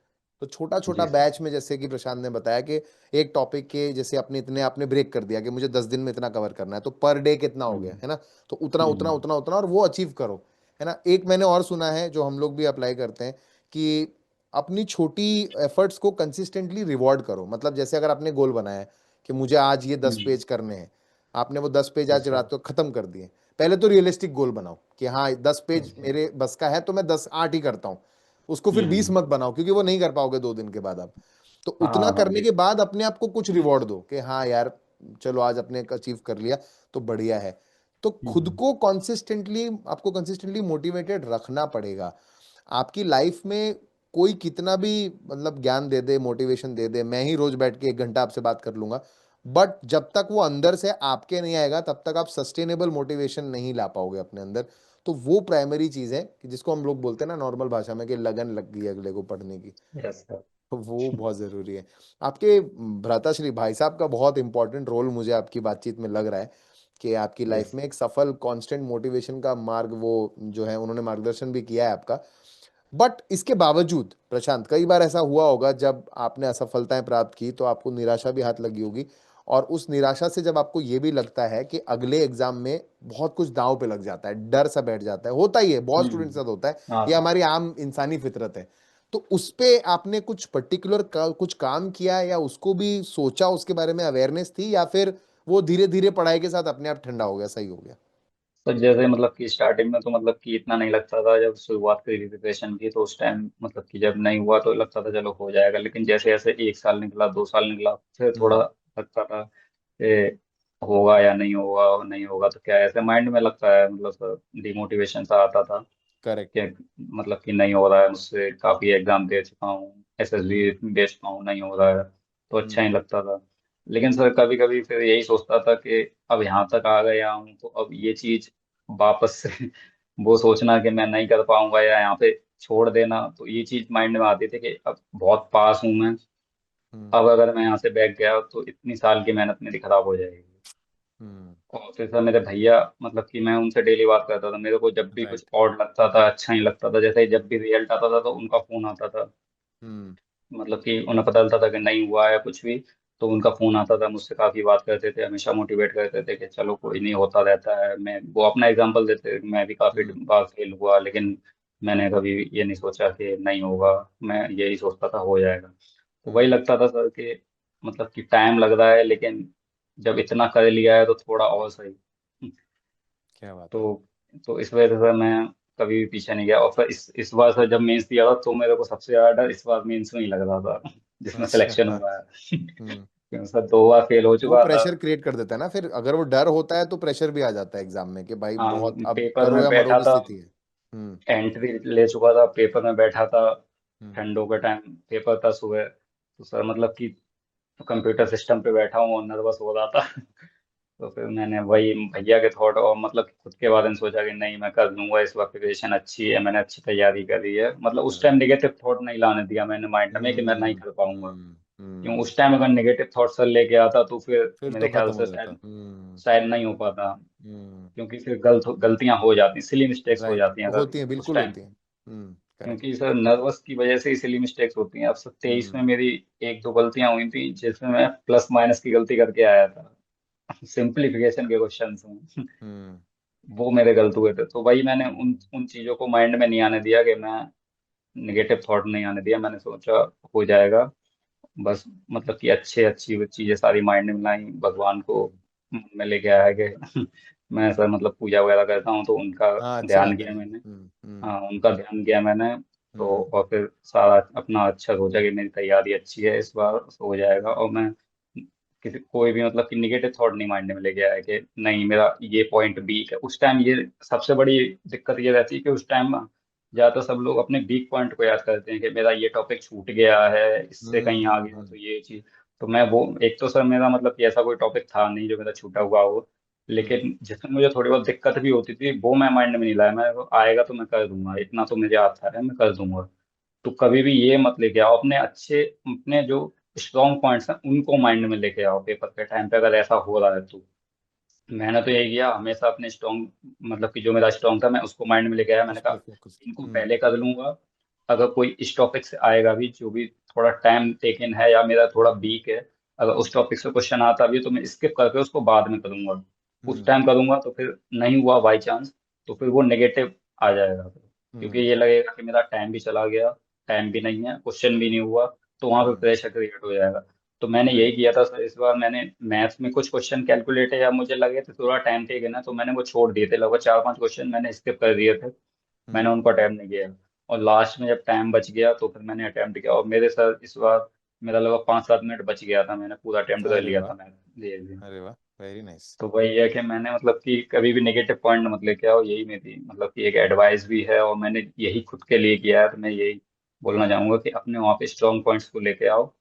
तो छोटा छोटा जी सर। बैच में, जैसे कि प्रशांत ने बताया कि एक टॉपिक के जैसे अपने इतने आपने ब्रेक कर दिया कि मुझे 10 दिन में इतना कवर करना है, तो पर डे कितना हो गया, हम्म, है ना? तो उतना उतना हम्म, उतना उतना और वो अचीव करो, है ना? एक मैंने और सुना है जो हम लोग भी अप्लाई करते हैं कि अपनी छोटी एफर्ट्स को कंसिस्टेंटली रिवॉर्ड करो। मतलब जैसे अगर आपने गोल बनाया है कि मुझे आज ये 10 पेज करने हैं, आपने वो 10 पेज आज यस सर। रात को खत्म कर दिए। पहले तो रियलिस्टिक गोल बनाओ कि हाँ 10 पेज यस सर। मेरे बस का है तो मैं 10 8 ही करता हूँ। उसको फिर 20 हम्म, मत बनाओ, क्योंकि वो नहीं कर पाओगे 2 दिन के बाद आप। तो उतना हाँ हाँ करने के बिल्कुल। बाद अपने आप को कुछ रिवॉर्ड दो कि हाँ यार, चलो आज अपने अचीव कर लिया तो बढ़िया है। तो खुद हम्म, को कॉन्सिस्टेंटली, आपको कंसिस्टेंटली मोटिवेटेड रखना पड़ेगा। आपकी लाइफ में कोई कितना भी मतलब ज्ञान दे दे, मोटिवेशन दे दे, मैं ही रोज बैठ के 1 घंटा आपसे बात कर लूंगा, बट जब तक वो अंदर से आपके नहीं आएगा तब तक आप सस्टेनेबल मोटिवेशन नहीं ला पाओगे अपने अंदर। तो वो प्राइमरी चीज है कि जिसको हम लोग बोलते हैं ना नॉर्मल भाषा में कि लगन लग गई अगले को पढ़ने की। Yes sir. तो वो बहुत जरूरी है। आपके भ्राताश्री भाई साहब का बहुत इंपॉर्टेंट रोल मुझे आपकी बातचीत में लग रहा है कि आपकी लाइफ यस। में एक सफल कांस्टेंट मोटिवेशन का मार्ग वो जो है उन्होंने मार्गदर्शन भी किया है आपका। बट इसके बावजूद प्रशांत, कई बार ऐसा हुआ होगा जब आपने असफलताएं प्राप्त की तो आपको निराशा भी हाथ लगी होगी, और उस निराशा से जब आपको ये भी लगता है कि अगले एग्जाम में बहुत कुछ दांव पे लग जाता है, डर सा बैठ जाता है, होता ही है, बहुत स्टूडेंट के साथ होता है, हाँ ये सर। हमारी आम इंसानी फितरत है। तो उस पे आपने कुछ पर्टिकुलर कुछ काम किया, या उसको भी सोचा, उसके बारे में अवेयरनेस थी, या फिर वो धीरे धीरे पढ़ाई के साथ अपने आप ठंडा हो गया, सही हो गया? तो जैसे मतलब कि स्टार्टिंग में तो मतलब कि इतना नहीं लगता था, जब शुरुआत करी प्रिपरेशन की तो उस टाइम मतलब कि जब नहीं हुआ तो लगता था चलो हो जाएगा, लेकिन जैसे जैसे 1 साल निकला 2 साल निकला फिर थोड़ा हम्म। लगता था कि होगा या नहीं होगा, और नहीं होगा तो क्या, ऐसे माइंड में लगता है मतलब डिमोटिवेशन सा आता था करेक्ट। कि मतलब कि नहीं हो रहा है मुझसे, काफी एग्जाम दे चुका हूँ, हम्म। एसएसबी दे चुका हूँ, नहीं हो रहा है, तो अच्छा हम्म। ही लगता था। लेकिन सर कभी कभी फिर यही सोचता था कि अब यहाँ तक आ गया हूँ तो अब ये चीज वापस से वो सोचना कि मैं नहीं कर पाऊंगा या यहाँ पे छोड़ देना, तो ये चीज माइंड में आती थी कि अब बहुत पास हूँ मैं, हम्म। अब अगर मैं यहाँ से बैठ गया तो इतनी साल की मेहनत मेरी खराब हो जाएगी। हम्म। और फिर सर मेरे भैया, मतलब कि मैं उनसे डेली बात करता था, मेरे को जब भी कुछ राइट। ऑड लगता था, अच्छा नहीं लगता था, जैसे ही जब भी रिजल्ट आता था तो उनका फोन आता था। हम्म। मतलब कि उन्हें पता चलता था कि नहीं हुआ है कुछ भी, तो उनका फोन आता था, मुझसे काफी बात करते थे, हमेशा मोटिवेट करते थे कि चलो कोई नहीं, होता रहता है। मैं वो अपना एग्जांपल देते थे, मैं भी काफी हम्म। बार फेल हुआ, लेकिन मैंने कभी ये नहीं सोचा कि नहीं होगा, मैं यही सोचता था हो जाएगा। तो वही हम्म। लगता था सर कि मतलब कि टाइम लग रहा है, लेकिन जब इतना कर लिया है तो थोड़ा और सही। क्या बात है। तो तो इस वजह से मैं कभी भी पीछे नहीं गया। और फिर इस बार सर जब मेंस दिया था, तो मेरे को सबसे ज्यादा डर इस बार मेंस में ही लग रहा था, जिसमें अच्छा। सिलेक्शन हुआ है। हम्म। क्योंकि सर 2 बार फेल हो वो चुका था। प्रेशर क्रिएट कर देता है ना, फिर अगर वो डर होता है तो प्रेशर भी आ जाता है एग्जाम में कि भाई हाँ, बहुत अब पेपर करो में या मरो बैठा की था, स्थिति है। हम्म। एंट्री ले चुका था, पेपर में बैठा था, हम्म। ठंडों का टाइम पेपर था सुबह। तो सर मतलब कि कंप्यूटर सिस्टम पे बैठा हूँ और नर्वस हो रहा था। तो फिर मैंने वही भैया के थॉट और मतलब खुद के बारे में सोचा कि नहीं, मैं कर लूंगा, इस बार प्रिपरेशन अच्छी है, मैंने अच्छी तैयारी करी है। मतलब उस टाइम राइट। नेगेटिव थॉट नहीं लाने दिया मैंने माइंड में कि मैं नहीं हम्म। कर पाऊंगा। हम्म। क्यों हम्म। उस टाइम अगर नेगेटिव थॉट सर लेके आता तो फिर फिर मेरे तो ख्याल खत्म से हो जाता। शायद हम्म। शायद नहीं हो पाता। हम्म। क्योंकि फिर गलतियां हो जाती, सिली मिस्टेक्स हो राइट, जाती हैं अगर होती है, उस बिल्कुल टाइम। होती है। करेक्ट। क्योंकि सर नर्वस की वजह से सिली मिस्टेक्स होती हैं। अब सर 23 में हम्म। मेरी एक दो गलतियां हुई थी, जिसमें मैं प्लस माइनस की गलती करके आया था। सिंपलीफिकेशन के क्वेश्चन में हम्म। वो मेरे गलत हुए थे। तो वही मैंने उन हम्म। उन चीजों को माइंड में नहीं आने दिया कि मैं निगेटिव थॉट नहीं आने दिया। मैंने सोचा हो जाएगा बस। मतलब कि अच्छे अच्छी वो चीजें सारी माइंड में लाई, भगवान को हम्म। मन में लेके आया कि मैं सर मतलब पूजा वगैरह करता हूँ, तो उनका हाँ, अच्छी ध्यान बात है। किया मैंने। हम्म। हाँ, उनका ध्यान किया मैंने। तो हम्म। और फिर सारा अपना अच्छा सोचा कि मेरी तैयारी अच्छी है, इस बार हो जाएगा। हम्म। और मैं किसी कोई भी मतलब कि निगेटिव थॉट नहीं माइंड में लेके आया कि नहीं मेरा ये पॉइंट वीक है। उस टाइम ये सबसे बड़ी दिक्कत ये रहती है कि उस टाइम ज्यादातर सब लोग अपने वीक पॉइंट को याद करते हैं कि मेरा ये टॉपिक छूट गया है, इससे कहीं आ गया तो ये चीज। तो मैं वो, एक तो सर मेरा मतलब कि ऐसा कोई टॉपिक था नहीं जो मेरा छूटा हुआ हो, हम्म। लेकिन जिसमें मुझे थोड़ी बहुत दिक्कत भी होती थी वो मैं माइंड में नहीं लाया। मैं वो आएगा तो मैं कर दूंगा, इतना तो मुझे आता है, मैं कर दूंगा। तो कभी भी ये मत लेके आओ अपने अच्छे, अपने जो स्ट्रॉन्ग पॉइंट्स हैं उनको माइंड में लेके आओ पेपर के टाइम पे, अगर ऐसा हो रहा है तो। मैंने तो यही किया हमेशा, अपने स्ट्रॉन्ग मतलब कि जो मेरा स्ट्रॉन्ग था मैं उसको माइंड में लेके आया। मैंने उस पर कहा फोकस। इनको हम्म। पहले कर लूंगा, अगर कोई इस टॉपिक से आएगा भी जो भी थोड़ा टाइम टेकन है या मेरा थोड़ा वीक है, अगर उस टॉपिक से क्वेश्चन आता भी है तो मैं स्किप करके उसको बाद में करूंगा। उस हम्म। टाइम करूंगा तो फिर नहीं हुआ बाई चांस, तो फिर वो नेगेटिव आ जाएगा फिर। क्योंकि हम्म। ये लगेगा कि मेरा टाइम भी चला गया, टाइम भी नहीं है, क्वेश्चन भी नहीं हुआ, तो वहां पे हम्म। प्रेशर क्रिएट हो जाएगा। तो मैंने यही राइट। किया था सर, इस बार मैंने मैथ्स में कुछ क्वेश्चन कैलकुलेट या मुझे लगे थे थोड़ा टाइम टेक है ना, तो मैंने वो छोड़ दिए थे, लगभग 4-5 क्वेश्चन मैंने स्किप कर दिए थे। मैंने हम्म। उनको अटेम्प्ट नहीं किया। और लास्ट में जब टाइम बच गया तो फिर मैंने अटेम्प्ट किया, और मेरे सर इस बार मेरा लगभग 5-7 मिनट बच गया था, मैंने पूरा अटेम्प्ट कर अरे लिया वाह। था मैथ। जी जी। अरे वाह, वेरी नाइस। तो वही है कि मैंने मतलब कि कभी भी नेगेटिव पॉइंट मत लेके आओ, यही मेरी मतलब कि एक एडवाइस भी है, और मैंने यही खुद के लिए किया है। तो मैं यही बोलना हम्म। चाहूंगा कि अपने वहाँ पे स्ट्रॉन्ग पॉइंट्स को लेके आओ।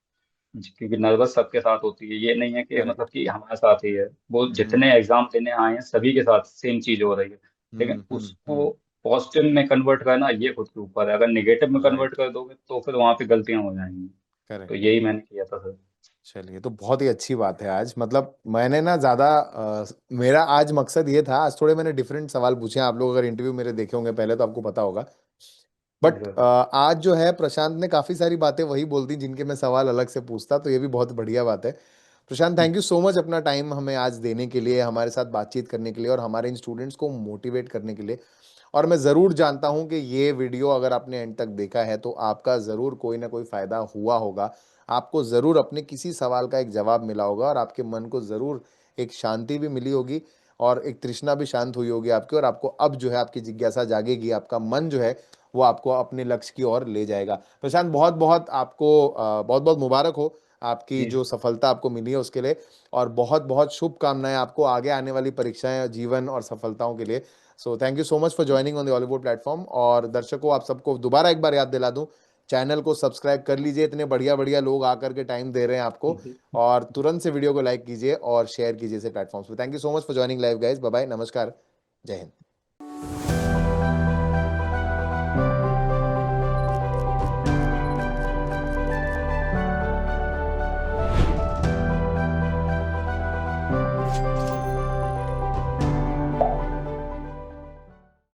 क्योंकि नर्वस सबके साथ होती है, ये नहीं है कि मतलब करेक्ट। कि हमारे साथ ही है, वो हम्म। जितने एग्जाम देने आए हैं सभी के साथ सेम चीज हो रही है। लेकिन उसको पॉजिटिव में कन्वर्ट करना ये खुद के ऊपर है, अगर नेगेटिव में कन्वर्ट राइट। कर दोगे तो फिर वहां पे गलतियां हो जाएंगी। तो करेक्ट। यही मैंने किया था सर। चलिए, तो बहुत ही अच्छी बात है। आज मतलब मैंने ना ज्यादा मेरा आज मकसद ये था, आज थोड़े मैंने डिफरेंट सवाल पूछे हैं। आप लोग अगर इंटरव्यू मेरे देखे होंगे पहले तो आपको पता होगा। जी बट सर। आज जो है प्रशांत ने काफी सारी बातें वही बोल दी जिनके मैं सवाल अलग से पूछता, तो ये भी बहुत बढ़िया बात है। प्रशांत, थैंक यू सो मच अपना टाइम हमें आज देने के लिए, हमारे साथ बातचीत करने के लिए और हमारे इन स्टूडेंट्स को मोटिवेट करने के लिए। और मैं ज़रूर जानता हूं कि ये वीडियो अगर आपने एंड तक देखा है तो आपका ज़रूर कोई ना कोई फ़ायदा हुआ होगा। आपको ज़रूर अपने किसी सवाल का एक जवाब मिला होगा और आपके मन को ज़रूर एक शांति भी मिली होगी और एक तृष्णा भी शांत हुई होगी आपकी, और आपको अब जो है आपकी जिज्ञासा जागेगी, आपका मन जो है वो आपको अपने लक्ष्य की ओर ले जाएगा। प्रशांत, बहुत बहुत आपको बहुत बहुत मुबारक हो आपकी जी जो सफलता आपको मिली है उसके लिए। और बहुत बहुत शुभकामनाएं आपको आगे आने वाली परीक्षाएं, जीवन और सफलताओं के लिए। So thank you so much for joining on the Hollywood platform. और दर्शकों, आप सबको दोबारा एक बार याद दिला दूं, चैनल को सब्सक्राइब कर लीजिए, इतने बढ़िया बढ़िया लोग आकर के टाइम दे रहे हैं आपको। जी। और तुरंत से वीडियो को लाइक कीजिए और शेयर कीजिए इसे प्लेटफॉर्म्स पे। Thank you so much for joining live guys. Bye bye, नमस्कार, जय हिंद।